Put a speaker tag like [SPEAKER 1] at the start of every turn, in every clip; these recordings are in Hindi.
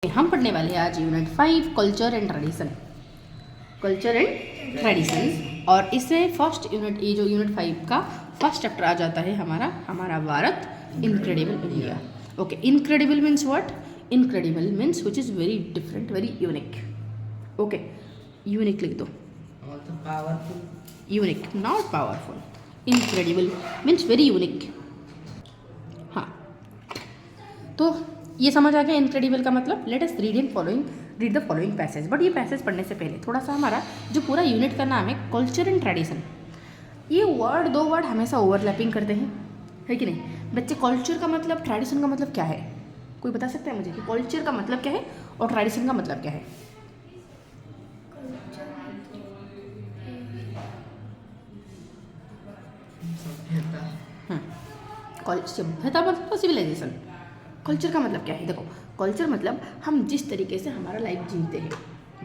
[SPEAKER 1] हम पढ़ने वाले हैं आज unit 5 culture and tradition. Culture and tradition और इसमें फर्स्ट यूनिट, ये जो यूनिट 5 का फर्स्ट चैप्टर आ जाता है हमारा Bharat incredible India. Okay, incredible means what? Incredible means which is very different, very unique. Okay, unique लिख दो,
[SPEAKER 2] powerful,
[SPEAKER 1] unique not powerful. Incredible means very unique. हाँ, तो ये समझ आ गया इनक्रेडिबल का मतलब। Let us read the following passage. But ये पैसेज पढ़ने से पहले थोड़ा सा हमारा जो पूरा यूनिट का नाम है कल्चर एंड ट्रेडिशन, ये दो वर्ड हमेशा ओवरलैपिंग करते हैं, है कि नहीं बच्चे? कल्चर का मतलब, ट्रेडिशन का मतलब क्या है? कोई बता सकता है मुझे कि कल्चर का मतलब क्या है और ट्रेडिशन का मतलब क्या है? सभ्यता मतलब सिविलाइजेशन। कल्चर का मतलब क्या है? देखो, कल्चर मतलब हम जिस तरीके से हमारा लाइफ जीते हैं,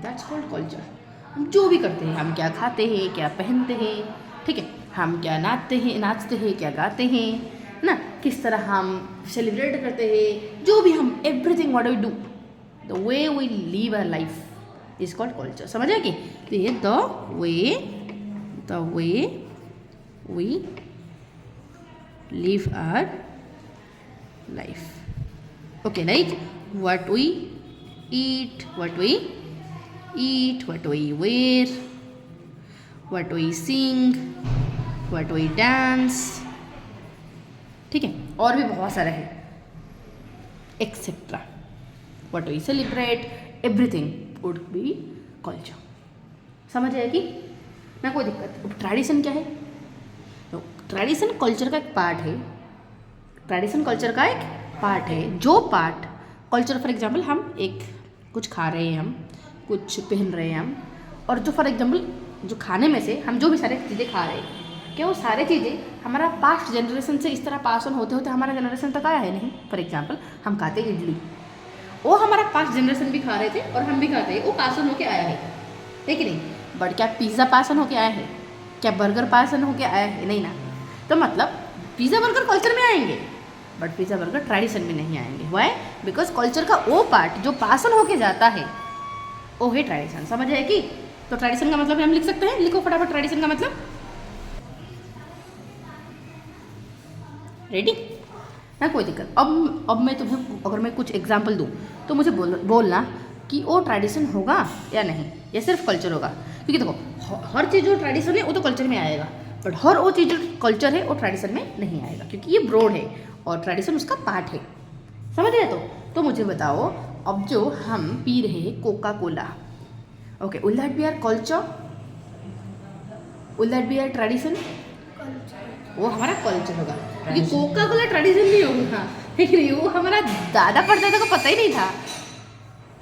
[SPEAKER 1] दैट्स कॉल्ड कल्चर। हम जो भी करते हैं, हम क्या खाते हैं, क्या पहनते हैं, ठीक है, हम क्या नाचते हैं, क्या गाते हैं, है ना, किस तरह हम सेलिब्रेट करते हैं, जो भी हम everything what we do, the way we live our life is called culture. समझ आए कि? तो ये the way we live our life. Okay, like what we eat, what we wear, what we sing, what we dance, ठीक है, और भी बहुत सारा है etcetera. what we celebrate, everything would be culture। समझ आया कि ना? कोई दिक्कत? ट्रेडिशन क्या है? तो ट्रेडिशन कल्चर का एक पार्ट है। ट्रेडिशन कल्चर का एक पार्ट है। जो पार्ट कल्चर, फॉर एग्जांपल हम एक कुछ खा रहे हैं, हम कुछ पहन रहे हैं हम, और जो फॉर एग्जांपल जो खाने में से हम जो भी सारी चीज़ें खा रहे हैं, क्या वो सारी चीज़ें हमारा पास्ट जनरेशन से इस तरह पास ऑन होते होते हमारा जनरेशन तक आया है? नहीं। फॉर एग्जाम्पल हम खाते हैं इडली, वो हमारा पास्ट जनरेशन भी खा रहे थे और हम भी खाते हैं, वो पास ऑन होके आया है कि नहीं? बट क्या पिज़्ज़ा पास ऑन होके आया है? क्या बर्गर पास ऑन होके आया है? नहीं ना। तो मतलब पिज़्ज़ा बर्गर कल्चर में आएंगे, बट पिज़्ज़ा बर्गर ट्रेडिशन में नहीं आएंगे। वाई? बिकॉज कल्चर का वो पार्ट जो पास ऑन होके जाता है वो है ट्रेडिशन। समझ है कि? तो ट्रेडिशन का मतलब हम लिख सकते हैं, लिखो फटाफट ट्रेडिशन का मतलब। रेडी ना? कोई दिक्कत? अब मैं तुम्हें अगर मैं कुछ एग्जाम्पल दूँ तो मुझे बोलना कि वो ट्रेडिशन होगा या नहीं, या सिर्फ कल्चर होगा। क्योंकि देखो, हर चीज़ जो ट्रेडिशन है वो तो कल्चर में आएगा, बट हर वो चीज़ जो कल्चर है वो ट्रेडिशन में नहीं आएगा, क्योंकि ये ब्रॉड है और ट्रेडिशन उसका पार्ट है। समझ गए? तो मुझे बताओ, अब जो हम पी रहे हैं Coca Cola, okay, will that be our culture? Will that be our tradition? वो हमारा कल्चर होगा, क्योंकि कोका कोला ट्रेडिशन नहीं होगा, लेकिन वो हमारा दादा परदादा को पता ही नहीं था।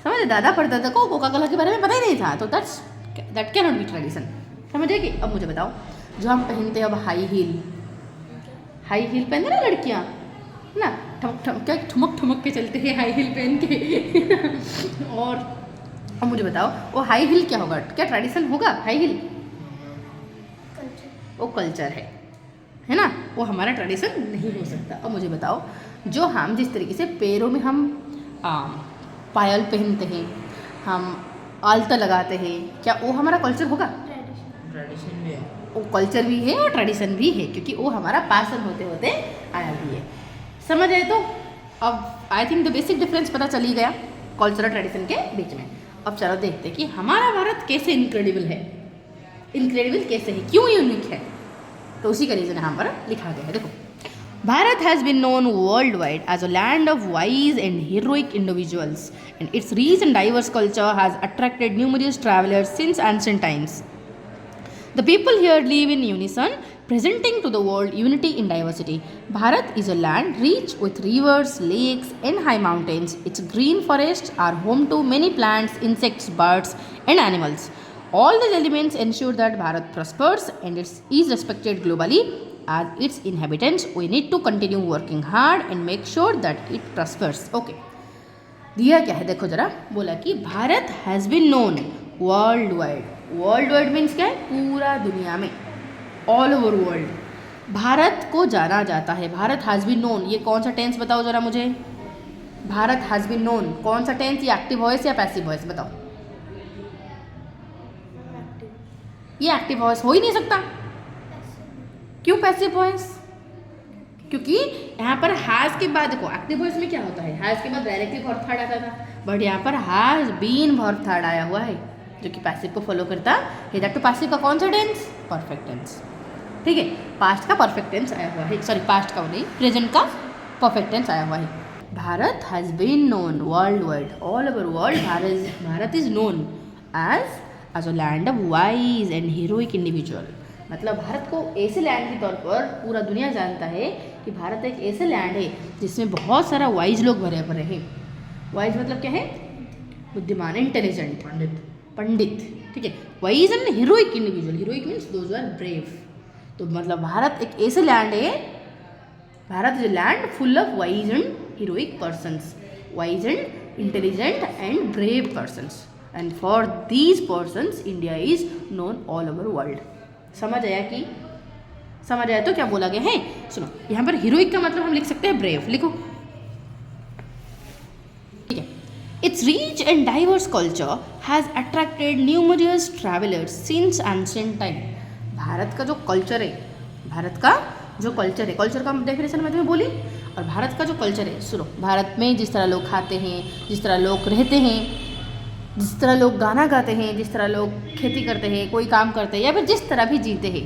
[SPEAKER 1] समझे? दादा परदादा को कोका कोला के बारे में पता ही नहीं था, तो that can not be tradition. समझे कि? अब मुझे बताओ, जो हम पहनते हैं अब हाई हील पहनते ना लड़कियाँ ना, ठुमक ठुमक के चलते हैं हाई हील पहन के और अब मुझे बताओ, वो हाई हील क्या होगा? क्या ट्रेडिशन होगा हाई हील? वो कल्चर है ना? वो हमारा ट्रेडिशन नहीं हो सकता। अब मुझे बताओ, जो हम जिस तरीके से पैरों में हम पायल पहनते हैं, हम आलता लगाते हैं, क्या वो हमारा कल्चर होगा?
[SPEAKER 2] ट्रेडिशन भी है,
[SPEAKER 1] वो कल्चर भी है और ट्रेडिशन भी है, क्योंकि वो हमारा पास ऑन होते होते आया भी है। समझ आए? तो अब I think the basic difference पता चल ही गया कल्चर और ट्रेडिशन के बीच में। अब चलो देखते हैं कि हमारा भारत कैसे इनक्रेडिबल है। इनक्रेडिबल कैसे है, क्यों यूनिक है? तो उसी का रीज़न यहाँ पर लिखा गया है। देखो, Bharat has been known world wide as a land of wise and heroic individuals, and its rich and diverse culture has attracted numerous travellers since ancient times. The people here live in unison, presenting to the world unity in diversity. Bharat is a land rich with rivers, lakes, and high mountains. Its green forests are home to many plants, insects, birds, and animals. All these elements ensure that Bharat prospers and is respected globally. As its inhabitants, we need to continue working hard and make sure that it prospers. Okay. दिया क्या है? देखो जरा, बोला कि Bharat has been known world wide. World wide means क्या है? पूरा दुनिया में, ऑल ओवर वर्ल्ड भारत को जाना जाता है। भारत हैज़ बीन नोन, ये कौन सा टेंस बताओ जरा मुझे? भारत हैज़ बीन नोन, कौन सा टेंस, ये एक्टिव वॉइस या पैसिव वॉइस बताओ? ये एक्टिव वॉइस हो ही नहीं सकता। क्यों पैसिव वॉइस? क्योंकि यहाँ पर हैज़ के बाद देखो एक्टिव वॉइस में क्या होता है, हैज़ के बाद डायरेक्टली वर्ब थर्ड आता था, बट यहाँ पर हैज़ बीन वर्ब थर्ड आया हुआ है जो कि पैसिव को फॉलो करता है। दैट टू पैसिव का कौन सा टेंस? Perfect tense. ठीक है, पास्ट का परफेक्ट टेंस आया हुआ है, सॉरी पास्ट का नहीं, प्रेजेंट का परफेक्ट टेंस आया हुआ है। Bharat has been known world wide, all over world Bharat is known as a land of wise and heroic individual. मतलब भारत को ऐसे लैंड के तौर पर पूरा दुनिया जानता है कि भारत एक ऐसे लैंड है जिसमें बहुत सारा वाइज लोग भरे भरे हैं। वाइज मतलब क्या है? बुद्धिमान, इंटेलिजेंट, पंडित। ठीक है, wise and heroic individual, heroic means those are brave. तो मतलब भारत एक ऐसे लैंड है, Bharat is a land full of wise and heroic persons, wise and intelligent and brave persons, and for these persons India is known all over world. समझ आया कि समझ आया तो क्या बोला गया है? सुनो, यहाँ पर हीरोइक का मतलब हम लिख सकते हैं ब्रेव, लिखो। ठीक है, it's rich and diverse culture has attracted numerous travellers since ancient time. Bharat का जो कल्चर है, भारत का जो कल्चर है, कल्चर का डेफिनेशन मैं तुम्हें बोली, और भारत का जो कल्चर है, सुनो, भारत में जिस तरह लोग खाते हैं, जिस तरह लोग रहते हैं, जिस तरह लोग गाना गाते हैं, जिस तरह लोग खेती करते हैं, कोई काम करते हैं, या फिर जिस तरह भी जीते हैं,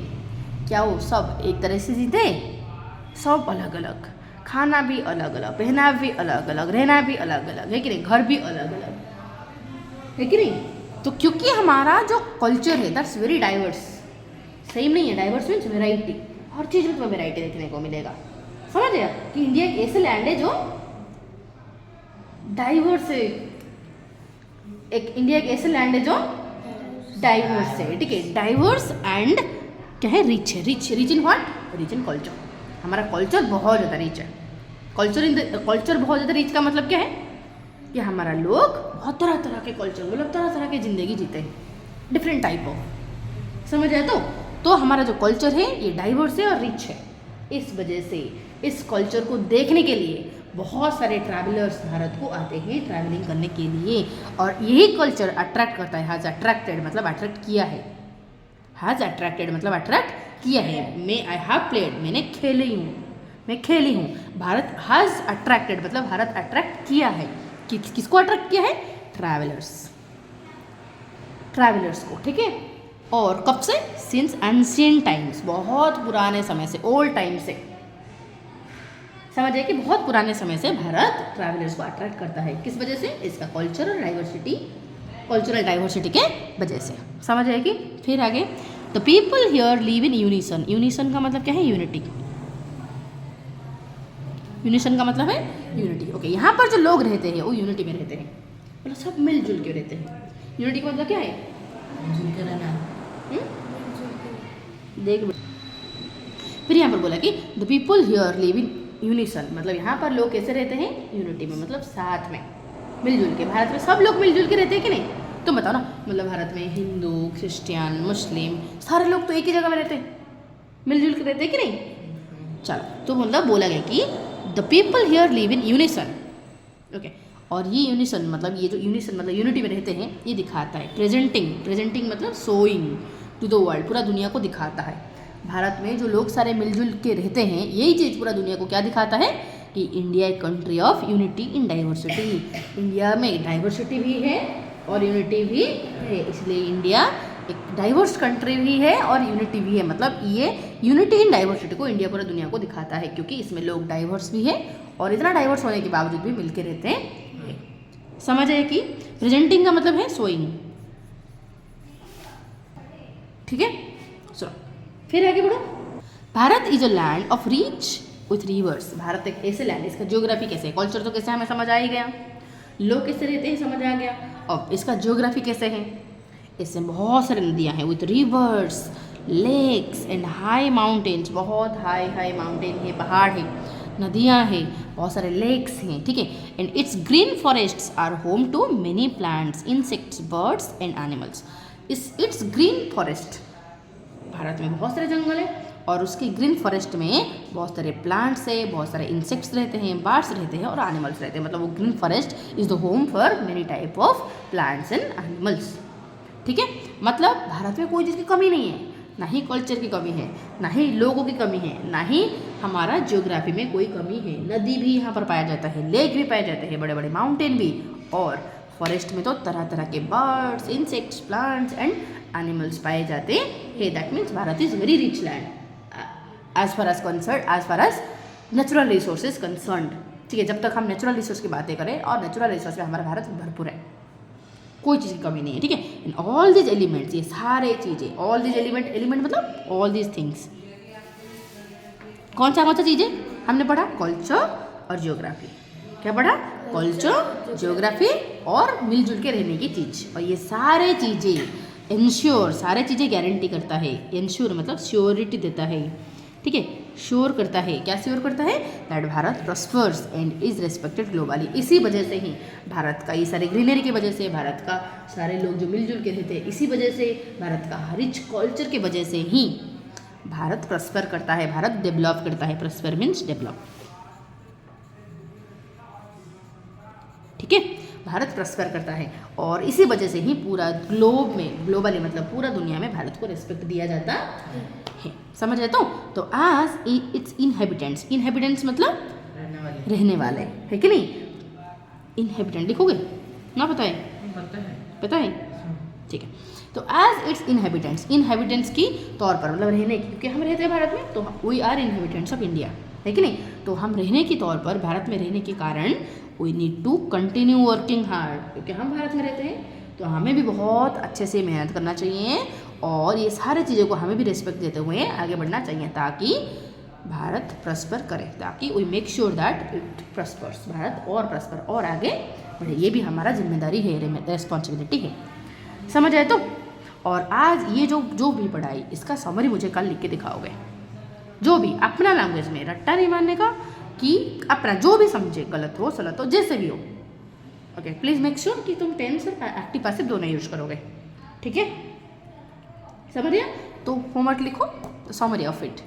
[SPEAKER 1] क्या वो सब एक तरह से जीते हैं? सब अलग अलग, खाना भी अलग अलग, पहनाव भी अलग अलग, रहना भी अलग अलग, है कि नहीं? घर भी अलग अलग, है कि नहीं? तो क्योंकि हमारा जो कल्चर है दैट्स वेरी डाइवर्स, सेम नहीं है, डाइवर्स मीन्स वेराइटी, हर चीज़ में तुम्हें वेराइटी देखने को मिलेगा। समझ गया कि इंडिया एक ऐसे लैंड है जो डाइवर्स है, एक इंडिया एक ऐसे लैंड है जो डाइवर्स है। ठीक है, डाइवर्स एंड क्या है? रिच है। Rich in what? Rich in culture. हमारा कल्चर बहुत ज़्यादा रिच है। कल्चर बहुत ज़्यादा रिच का मतलब क्या है? कि हमारा लोग बहुत तरह तरह के कल्चर, मतलब तरह तरह की ज़िंदगी जीते हैं, डिफरेंट टाइप ऑफ। समझ आया? तो हमारा जो कल्चर है ये डाइवर्स है और रिच है। इस वजह से इस कल्चर को देखने के लिए बहुत सारे ट्रैवलर्स भारत को आते हैं ट्रैवलिंग करने के लिए, और यही कल्चर अट्रैक्ट करता है। हैज़ अट्रैक्टेड मतलब अट्रैक्ट किया है, हैज़ अट्रैक्टेड मतलब अट्रैक्ट किया है। आई हैव प्लेड, मैंने खेली हूँ, मैं खेली हूँ। भारत हैज़ अट्रैक्टेड मतलब भारत अट्रैक्ट किया है। किसको अट्रैक्ट किया है? ट्रैवलर्स को। ठीक है, और कब से? सिंस एंशिएंट टाइम्स, बहुत पुराने समय से, ओल्ड टाइम से। समझिए कि बहुत पुराने समय से भारत ट्रैवलर्स को अट्रैक्ट करता है। किस वजह से? इसका कल्चरल डाइवर्सिटी के वजह से। समझ आए कि? फिर आगे, the people here live in unison. Unison का मतलब क्या है? यूनिटी। यूनिसन का मतलब है यूनिटी। ओके, यहाँ पर जो लोग रहते हैं वो यूनिटी में रहते हैं, मतलब सब मिलजुल के रहते हैं। यूनिटी का मतलब क्या है?
[SPEAKER 2] मिलजुल के रहना।
[SPEAKER 1] देख, फिर यहाँ पर बोला कि the people here live in unison, मतलब यहाँ पर लोग कैसे रहते हैं? यूनिटी में, मतलब साथ में, मिलजुल के। भारत में सब लोग मिलजुल के रहते हैं कि नहीं? तुम बताओ ना, मतलब भारत में हिंदू, क्रिश्चियन, मुस्लिम, सारे लोग तो एक ही जगह में रहते हैं, मिलजुल के रहते हैं कि नहीं? चलो, तो मतलब बोला गया कि the people here live in unison. Okay, और ये यूनिसन मतलब ये जो यूनिसन मतलब यूनिटी में रहते हैं, ये दिखाता है प्रेजेंटिंग मतलब शोइंग टू द वर्ल्ड, पूरा दुनिया को दिखाता है। भारत में जो लोग सारे मिलजुल के रहते हैं, यही चीज़ पूरा दुनिया को क्या दिखाता है? कि इंडिया एक country of unity in diversity. India में डाइवर्सिटी भी है और यूनिटी भी है, इसलिए इंडिया एक डाइवर्स कंट्री भी है और यूनिटी भी है। मतलब ये यूनिटी इन डाइवर्सिटी को इंडिया पूरा दुनिया को दिखाता है, क्योंकि इसमें लोग डाइवर्स भी है और इतना डाइवर्स होने के बावजूद भी मिलके रहते हैं। समझ आए कि? प्रेजेंटिंग का मतलब है शोइंग। ठीक है, सुनो, फिर आगे बढ़ो। Bharat is a land of rich with reverse. Bharat एक ऐसे लैंड, इसका ज्योग्राफी कैसे है? कल्चर तो कैसे हमें समझ आ ही गया, लोग कैसे रहते हैं समझ आ गया। अब इसका ज्योग्राफी कैसे है? इसमें बहुत सारी नदियाँ हैं with rivers, lakes and high mountains. बहुत हाई माउंटेन है, पहाड़ है, नदियाँ हैं, बहुत सारे लेक्स हैं। ठीक है, and its green forests are home to many plants, insects, birds and animals. Its green forest, Bharat में बहुत सारे जंगल है और उसके ग्रीन फॉरेस्ट में बहुत सारे प्लांट्स है, बहुत सारे इंसेक्ट्स रहते हैं, बर्ड्स रहते हैं और एनिमल्स रहते हैं। मतलब वो green forest is the home for many type of plants and animals. ठीक है, मतलब भारत में कोई चीज़ की कमी नहीं है, ना ही कल्चर की कमी है, ना ही लोगों की कमी है, ना ही हमारा ज्योग्राफी में कोई कमी है। नदी भी यहाँ पर पाया जाता है, लेक भी पाए जाते हैं, बड़े बड़े माउंटेन भी, और फॉरेस्ट में तो तरह तरह के birds, insects, plants and animals पाए जाते हैं। That means Bharat is very rich land as far as natural resources concerned. ठीक है, जब तक हम नेचुरल रिसोर्स की बातें करें, और नेचुरल रिसोर्स में हमारा भारत भरपूर है, कोई चीज़ की कमी नहीं है। ठीक है, इन ऑल दीज एलिमेंट्स, ये सारे चीज़ें, ऑल दीज एलिमेंट मतलब ऑल दीज थिंग्स, कौन सा चीज़ें हमने पढ़ा? कल्चर और ज्योग्राफी। क्या पढ़ा? कल्चर, ज्योग्राफी और मिलजुल के रहने की चीज़। और ये सारे चीज़ें इंश्योर, सारे चीज़ें गारंटी करता है। इंश्योर मतलब श्योरिटी देता है। ठीक है, श्योर करता है। क्या श्योर करता है? That Bharat prospers and is respected globally. इसी वजह से ही भारत का, ये सारे ग्रीनरी की वजह से, भारत का सारे लोग जो मिलजुल के रहते हैं, इसी वजह से, भारत का रिच कल्चर की वजह से ही भारत प्रॉस्पर करता है, भारत डेवलप करता है। Prosper means develop. ठीक है, भारत प्रॉस्पर करता है और इसी वजह से ही पूरा ग्लोब में, ग्लोबली मतलब पूरा दुनिया में भारत को रिस्पेक्ट दिया जाता है। समझ रहे तो आज इट्स इनहेबिटेंट्स मतलब रहने वाले, है कि नहीं? इनहेबिटेंट लिखोगे ना? पता है? ठीक है, तो एज इट्स इनहेबिटेंट्स की तौर पर, मतलब रहने की, क्योंकि हम रहते हैं भारत में, तो we are inhabitants of India, है कि नहीं? तो हम रहने के तौर पर, भारत में रहने के कारण we need to continue working hard, क्योंकि हम भारत में रहते हैं तो हमें भी बहुत अच्छे से मेहनत करना चाहिए और ये सारी चीज़ों को हमें भी रिस्पेक्ट देते हुए आगे बढ़ना चाहिए, ताकि भारत प्रॉस्पर करे, ताकि we make sure that it prospers, Bharat और प्रॉस्पर और आगे बढ़े। ये भी हमारा जिम्मेदारी है, रेस्पॉन्सिबिलिटी है। समझ आए तो? और आज ये जो भी पढ़ाई, इसका समरी मुझे कल लिख के दिखाओगे, जो भी अपना लैंग्वेज में, रट्टा नहीं मानने का, कि अपना जो भी समझे, गलत हो सलत हो, जैसे भी हो। ओके, प्लीज़ मेक श्योर कि तुम टेंस और एक्टिव पैसिव दोनों यूज करोगे। ठीक है, समझ गया? तो होमवर्क लिखो, समरी ऑफ इट।